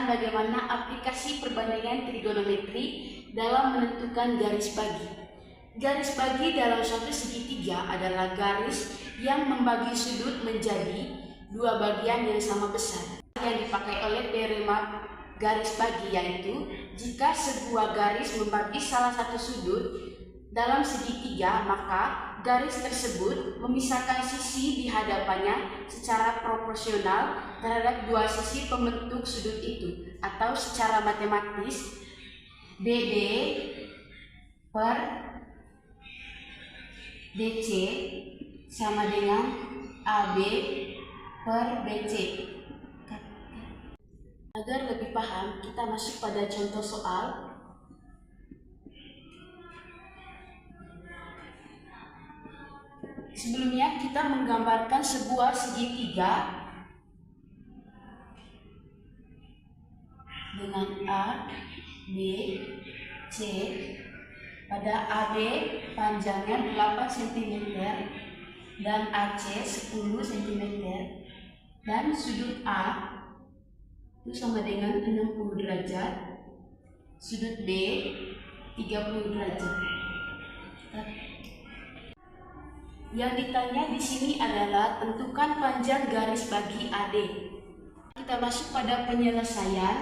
bagaimana aplikasi perbandingan trigonometri dalam menentukan garis bagi. Garis bagi dalam suatu segitiga adalah garis yang membagi sudut menjadi dua bagian yang sama besar. Yang dipakai oleh teorema garis bagi yaitu jika sebuah garis membagi salah satu sudut dalam segitiga, maka garis tersebut memisahkan sisi di hadapannya secara proporsional terhadap dua sisi pembentuk sudut itu, atau secara matematis BD per DC sama dengan AB per BC. Agar lebih paham, kita masuk pada contoh soal. Sebelumnya kita menggambarkan sebuah segitiga dengan A, B, C. Pada AB panjangnya 8 cm dan AC 10 cm dan sudut A itu sama dengan 60 derajat, sudut B 30 derajat. Yang ditanya di sini adalah tentukan panjang garis bagi AD. Kita masuk pada penyelesaian.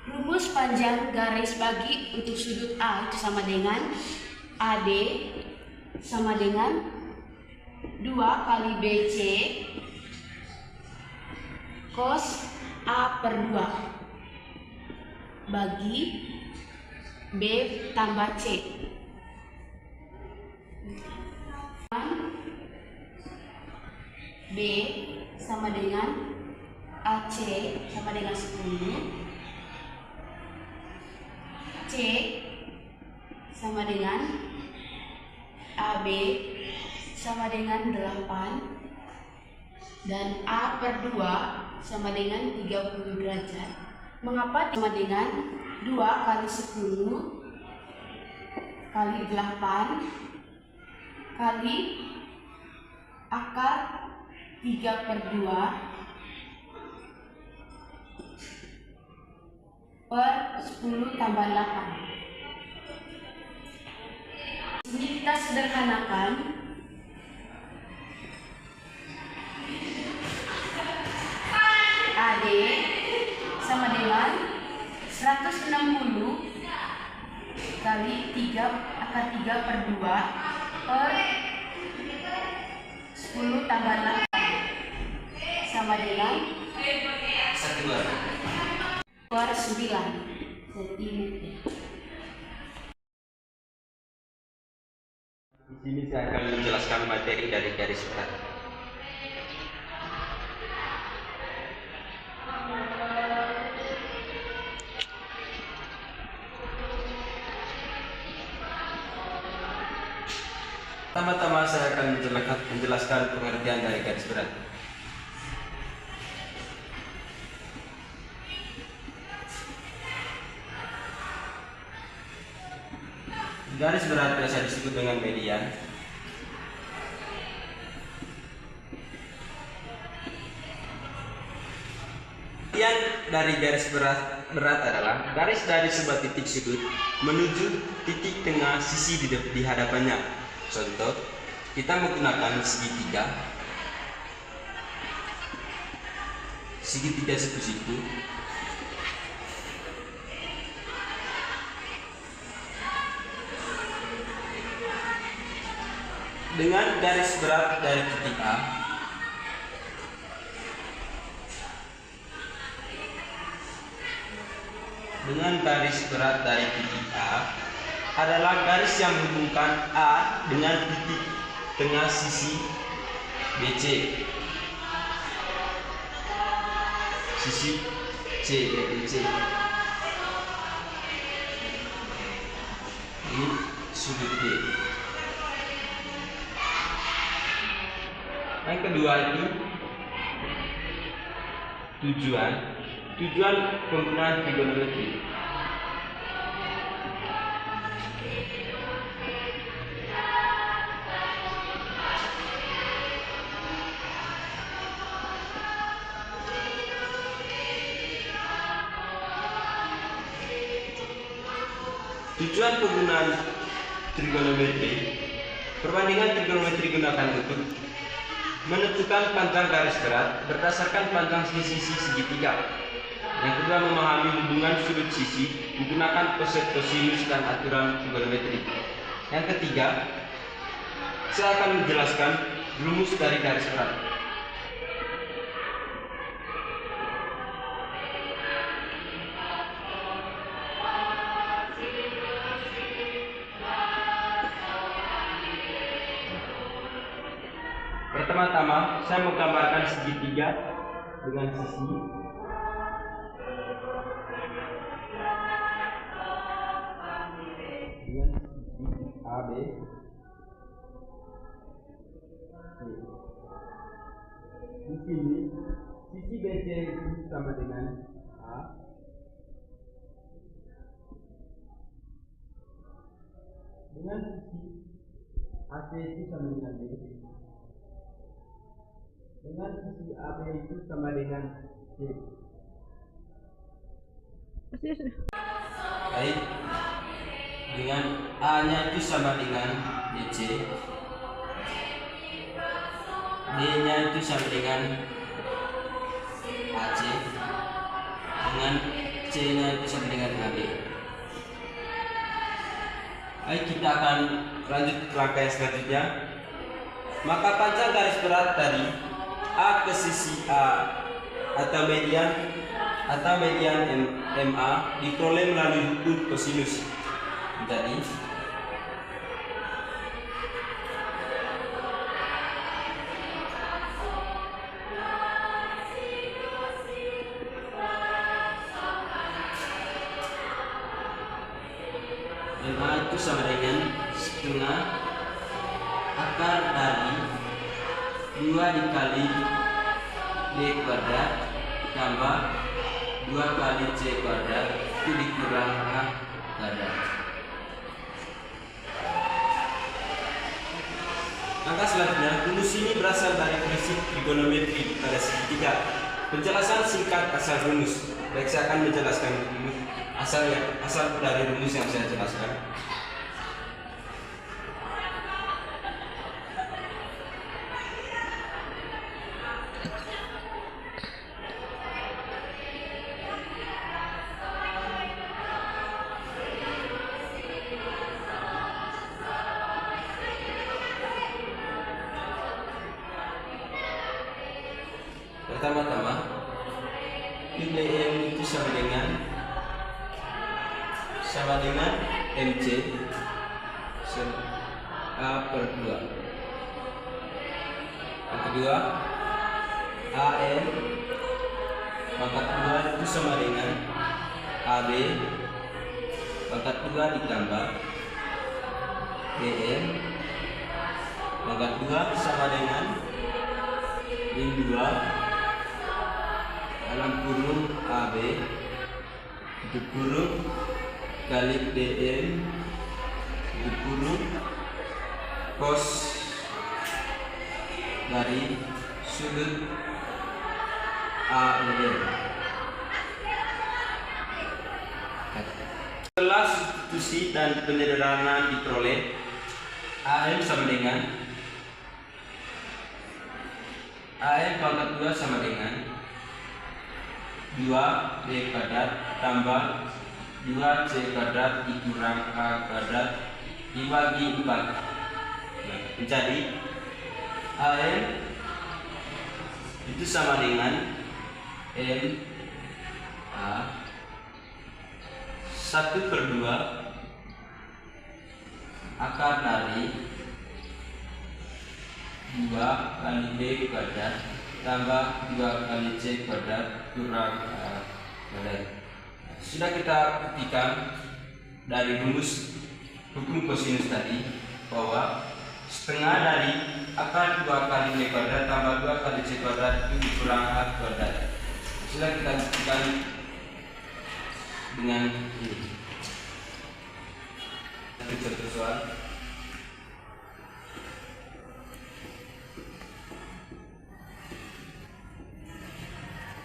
Rumus panjang garis bagi untuk sudut A itu sama dengan AD sama dengan 2 kali BC cos A per 2 bagi B tambah C. B sama dengan AC sama dengan 10, C sama dengan AB sama dengan 8 dan A per 2 sama dengan 30 derajat. Mengapa sama dengan 2 kali 10 kali 8 kali akar 3 per 2 per 10 tambah 8. Ini kita sederhanakan. AD sama dengan 160 kali 3 akar 3 per 2 per 10 tambah 8 sama dengan 9 cm. Di sini saya akan menjelaskan materi dari garis berat. Pertama-tama saya akan menjelaskan pengertian dari garis berat. Garis berat biasa disebut dengan median. Median dari garis berat adalah garis dari sebuah titik sudut menuju titik tengah sisi di hadapannya. Contoh, kita menggunakan segitiga siku-siku. Dengan garis berat dari titik A adalah garis yang menghubungkan A dengan titik tengah sisi BC. Sisi C, BC. Ini sudut D. Yang kedua itu tujuan penggunaan trigonometri. Tujuan penggunaan trigonometri. Perbandingan trigonometri digunakan untuk menentukan panjang garis berat berdasarkan panjang sisi segitiga. Yang kedua, memahami hubungan sudut sisi menggunakan kosinus dan aturan trigonometri. Yang ketiga, saya akan menjelaskan rumus dari garis berat. Pertama-tama, saya menggambarkan segitiga dengan sisi AB, di sini sisi BC itu sama dengan A, dengan sisi AC itu sama dengan B, dengan sisi AB itu sama dengan C. Baik, dengan A-nya itu sama dengan DC, D-nya itu sama dengan AC, dengan C-nya itu sama dengan AB. Baik, kita akan lanjut ke langkah yang selanjutnya. Maka panjang garis berat dari A ke sisi A atau median MA diperoleh melalui hukum kosinus. Jadi MA itu sama dengan setengah akar dari 2 dikali D kuadrat tambah 2 kali C kuadrat itu dikurang A kuadrat. Langkah selanjutnya, rumus ini berasal dari prinsip trigonometri pada segitiga. Penjelasan singkat asal rumus. Baik, saya akan menjelaskan rumus asal dari rumus yang saya jelaskan. Pertama-tama, PDM itu sama dengan MC A per 2. Yang kedua, AN pangkat 2 itu sama dengan AB pangkat 2 ditambah BN pangkat 2 sama dengan min 2 dalam kurung AB tutup kurung kali DN tutup kurung cos dari sudut AED. Setelah substitusi dan penyederhanaan diperoleh, AM sama dengan AM pangkat 2 sama dengan 2 D kuadrat tambah 2 C kuadrat dikurang A kuadrat dibagi 4. Menjadi AM itu sama dengan M A 1 per 2 akar dari 2 kali B kuadrat tambah 2 kali C kuadrat kurang A kuadrat. Sudah kita buktikan dari rumus hukum kosinus tadi bahwa setengah dari akar 2 kali B kuadrat tambah 2 kali C kuadrat itu dikurang A kuadrat. Sudah kita buktikan dengan ini. Satu soal.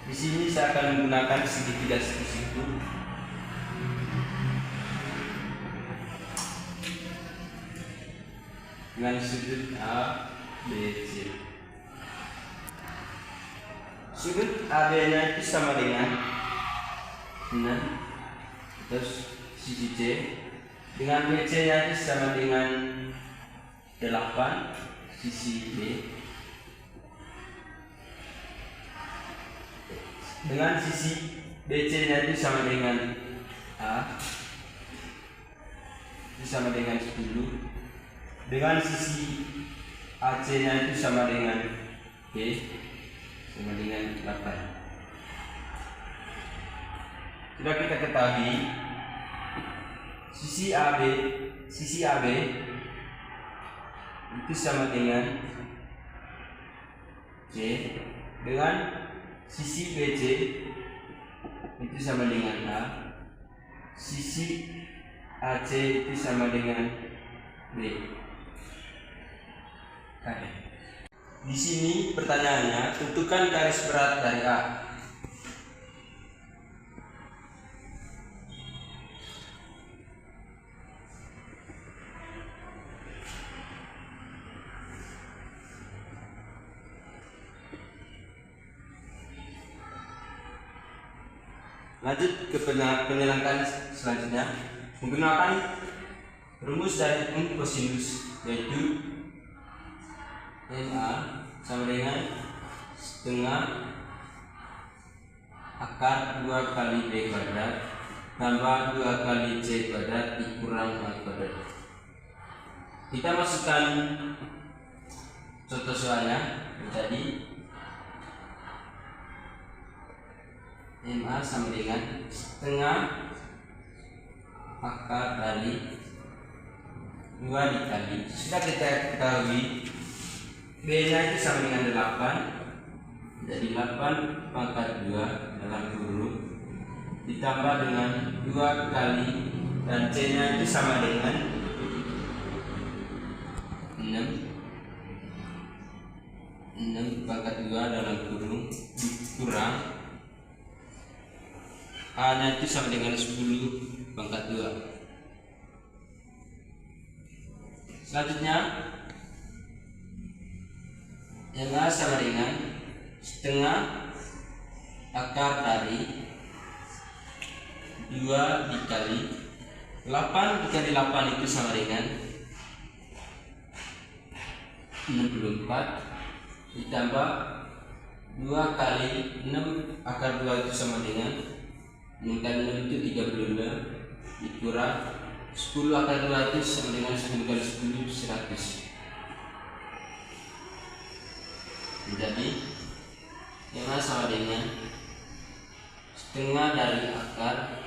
Di sini saya akan menggunakan segitiga siku. dengan sudut A, B, C. Sudut AB-nya itu sama dengan 6, terus sisi C dengan BC-nya itu sama dengan 8, sisi B dengan sisi BC-nya itu sama dengan A, itu sama dengan 10, dengan sisi AC-nya itu sama dengan B, sama dengan 8. Sudah kita ketahui sisi AB itu sama dengan C, dengan sisi BC itu sama dengan A, sisi AC itu sama dengan B. Di sini pertanyaannya, tentukan garis berat dari A. Lanjut ke penyelenggaraan selanjutnya menggunakan rumus dari kosinus, yaitu MA sama dengan setengah akar 2 kali B kuadrat tambah 2 kali C kuadrat dikurang A kuadrat. Kita masukkan contoh soalnya menjadi MA sama dengan setengah akar dari 2 dikali, sudah kita ketahui B nya itu sama dengan 8, jadi 8 pangkat 2 dalam kurung ditambah dengan 2 kali, dan C nya itu sama dengan 6 pangkat 2 dalam kurung dikurang A nya itu sama dengan 10 pangkat 2. Selanjutnya yang A sama dengan setengah akar dari 2 dikali 8 dikali 8 itu sama dengan 64 ditambah 2 kali 6 akar 2 itu sama dengan 6 kali 6 itu 36 dikurang 10 akar 2 itu sama dengan 10 kali 10 100. Jadi yang A sama dengan setengah dari akar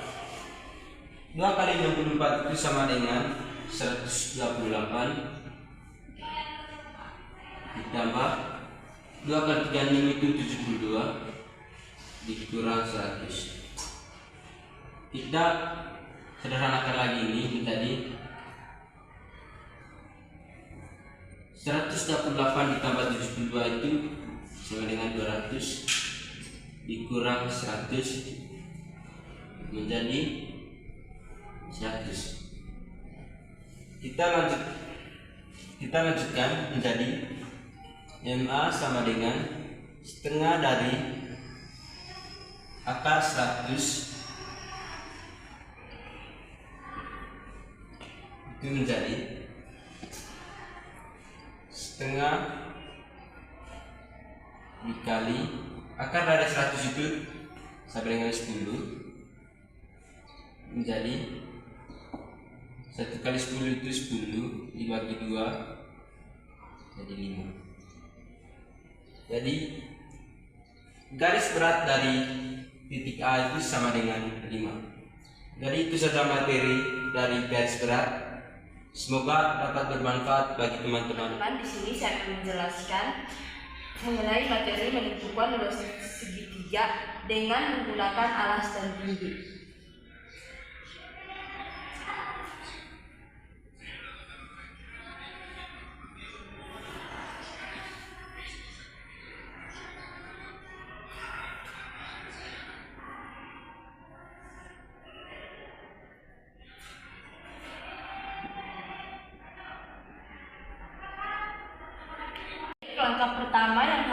2 kali 64 itu sama dengan 128 ditambah 2 kali 36 itu 72 dikurang 100. Kita sederhanakan lagi ini menjadi 128 ditambah 72 itu sama dengan 200 dikurang 100 menjadi 100. Kita lanjutkan menjadi MA sama dengan setengah dari akar 100 itu menjadi setengah dikali akar dari 100 itu sama dengan 10 menjadi 1 kali 10 itu 10 dibagi 2 jadi 5. Jadi garis berat dari titik A itu sama dengan 5. Jadi itu saja materi dari garis berat. Semoga dapat bermanfaat bagi teman-teman. Di sini saya akan menjelaskan mengenai materi menentukan luas segitiga dengan menggunakan alas dan tinggi.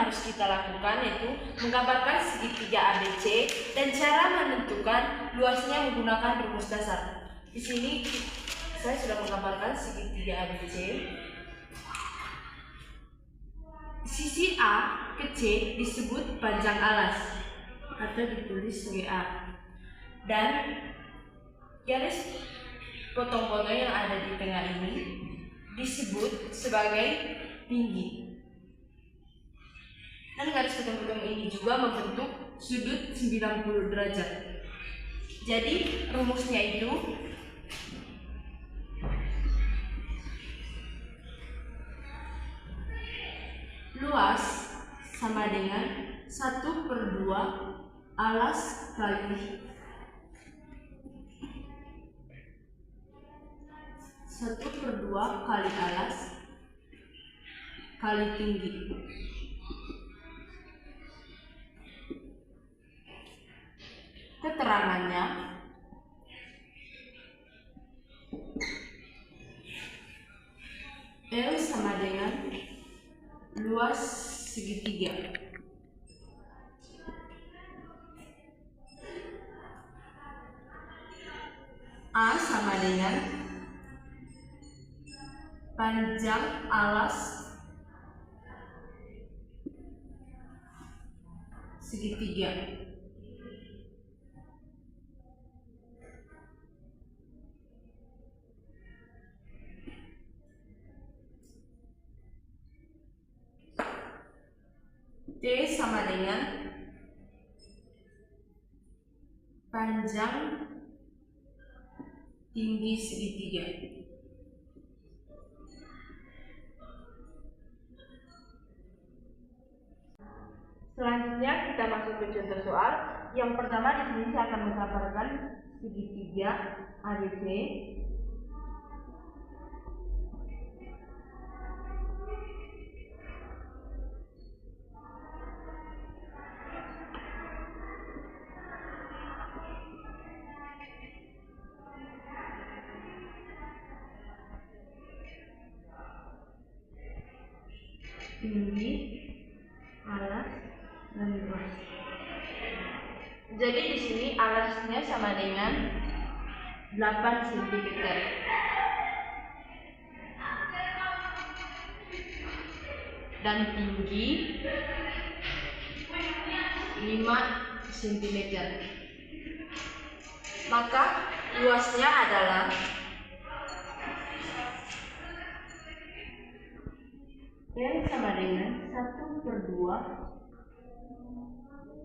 harus kita lakukan yaitu menggambarkan segitiga ABC dan cara menentukan luasnya menggunakan rumus dasar. Di sini saya sudah menggambarkan segitiga ABC. Sisi A ke C disebut panjang alas atau ditulis sebagai A. Dan garis potong-potong yang ada di tengah ini disebut sebagai tinggi. Dan garis potong-potong ini juga membentuk sudut 90 derajat. Jadi rumusnya itu luas sama dengan 1/2 alas kali 1/2 kali alas kali tinggi. Keterangannya L sama dengan luas segitiga. A sama dengan panjang alas segitiga. T sama dengan panjang tinggi segitiga. Selanjutnya kita masuk ke contoh soal. Yang pertama di sini saya akan menggambarkan segitiga ABC. Tinggi, alas, dan luas. Jadi di sini alasnya sama dengan 8 cm. Dan tinggi 5 cm. Maka luasnya adalah L sama dengan 1/2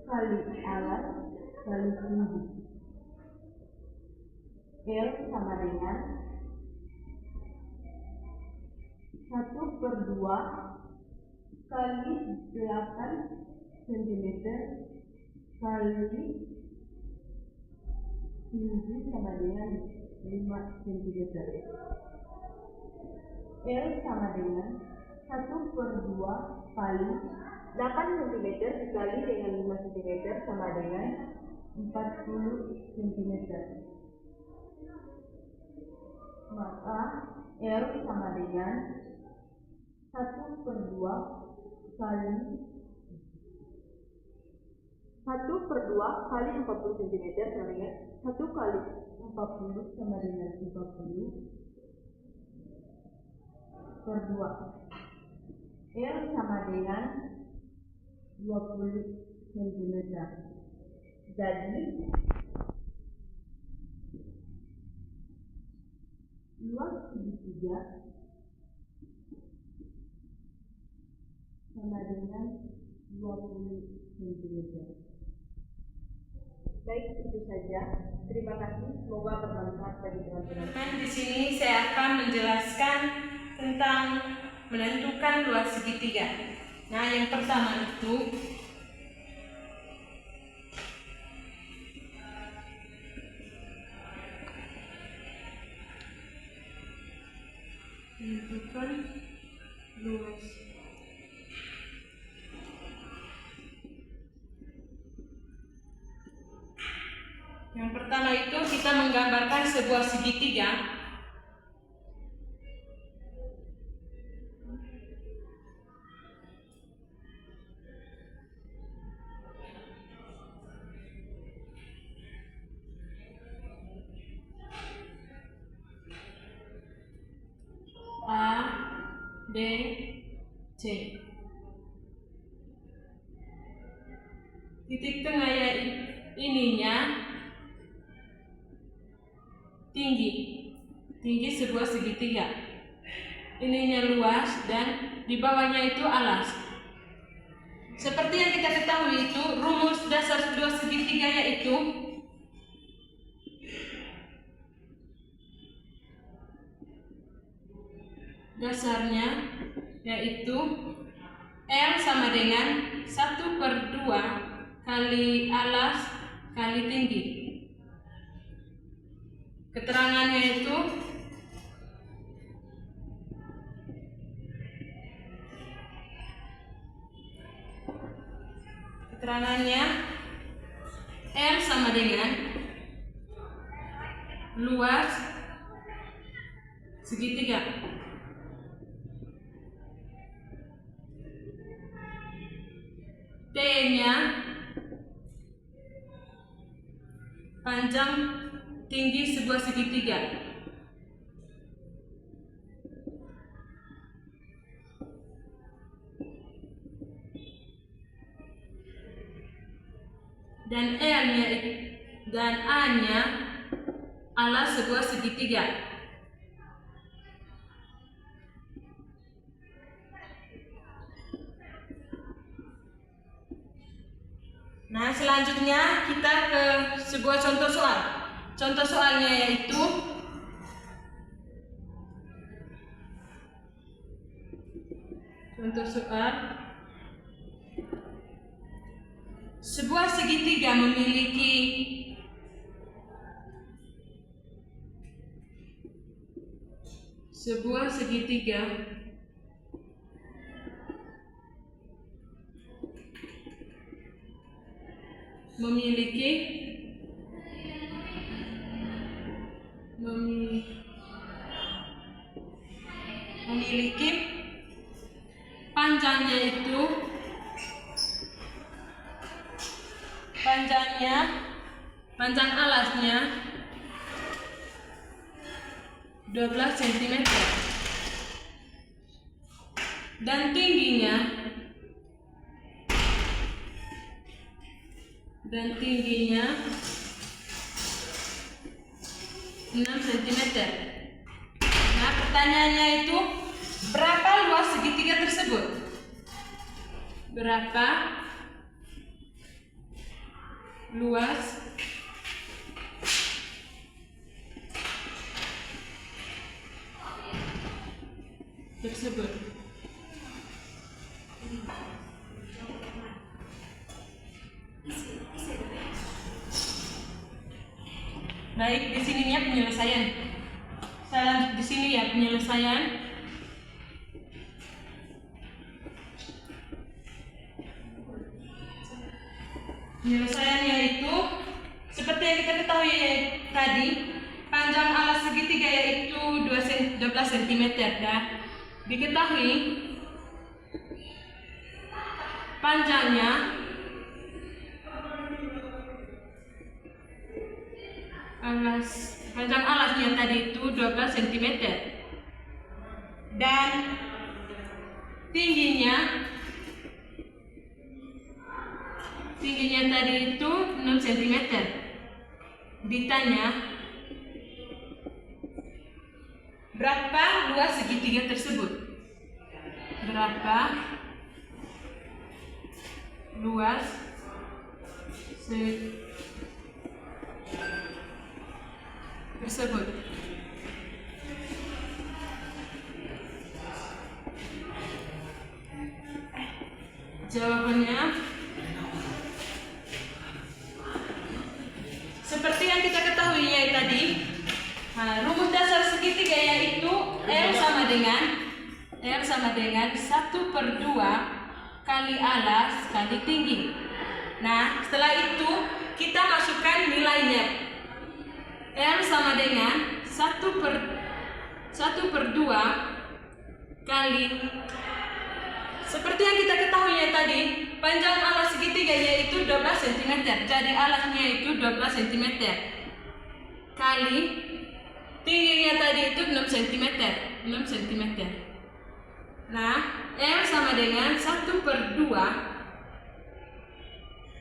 kali alas kali tinggi. L sama dengan 1/2 kali 8 cm kali tinggi sama dengan 5 cm. L sama dengan 1/2 kali 8 cm dikali dengan 5 cm sama dengan 40 cm. Maka L sama dengan 1/2 kali 40 cm sama dengan 1 kali 40 sama dengan 50 per 2. L sama dengan 20 cm. Jadi luas segitiga sama dengan 20 cm. Baik, itu saja. Terima kasih. Semoga bermanfaat bagi teman-teman. Di sini saya akan menjelaskan tentang menentukan luas segitiga. Nah, yang pertama itu menentukan luas. Yang pertama itu kita menggambarkan sebuah segitiga. DC. Titik tengah ya ininya tinggi sebuah segitiga. Ininya luas dan di bawahnya itu alas. Seperti yang kita ketahui itu rumus dasar sebuah segitiga yaitu dasarnya yaitu L sama dengan 1/2 kali alas kali tinggi. Keterangannya itu L sama dengan luas segitiga T-nya panjang tinggi sebuah segitiga. Dan L-nya dan A-nya alas sebuah segitiga. Nah, selanjutnya kita ke sebuah contoh soal. Contoh soalnya yaitu sebuah segitiga memiliki panjangnya itu panjang alasnya 12 cm dan tingginya 6 cm. Nah, pertanyaannya itu berapa luas segitiga tersebut? Berapa luas tersebut? Baik, di sini ya penyelesaian. Saya lanjut di sini ya penyelesaian. Penyelesaiannya itu seperti yang kita ketahui tadi, panjang alas segitiga yaitu 12 cm dan diketahui panjang alasnya tadi itu 12 cm dan tingginya tadi itu 6 cm. Ditanya berapa luas segitiga tersebut? Berapa luas tersebut? Jawabannya seperti yang kita ketahui ya tadi. Rumus dasar segitiga yaitu L sama dengan 1/2 kali alas kali tinggi. Nah, setelah itu kita masukkan nilainya. L sama dengan 1/2 kali, seperti yang kita ketahui ya tadi, panjang alas segitiga yaitu 12 cm. Jadi alasnya itu 12 cm kali tingginya tadi itu 6 cm. Nah, R sama dengan 1/2.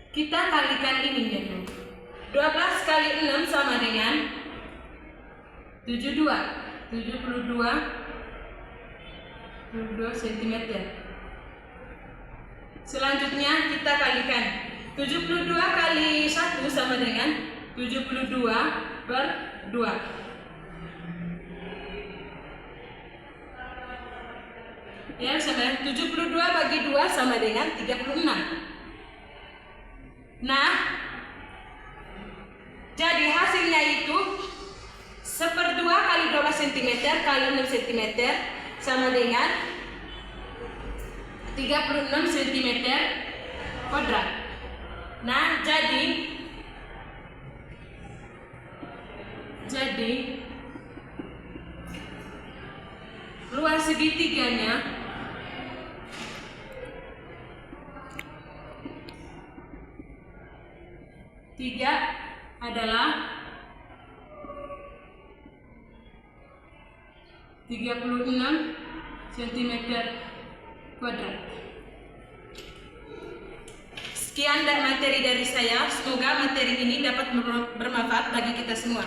Kita kalikan ininya dulu. 12 kali 6 sama dengan 72 cm. Selanjutnya kita kalikan 72 kali 1 sama dengan 72/2. Ya, sama 72 bagi 2 sama dengan 36. Nah, jadi hasilnya itu 1/2 kali 12 cm kali 6 cm sama dengan 36 cm kuadrat. Nah, jadi luas segitiganya adalah 36 cm kuadrat. Sekian materi dari saya. Semoga materi ini dapat bermanfaat bagi kita semua.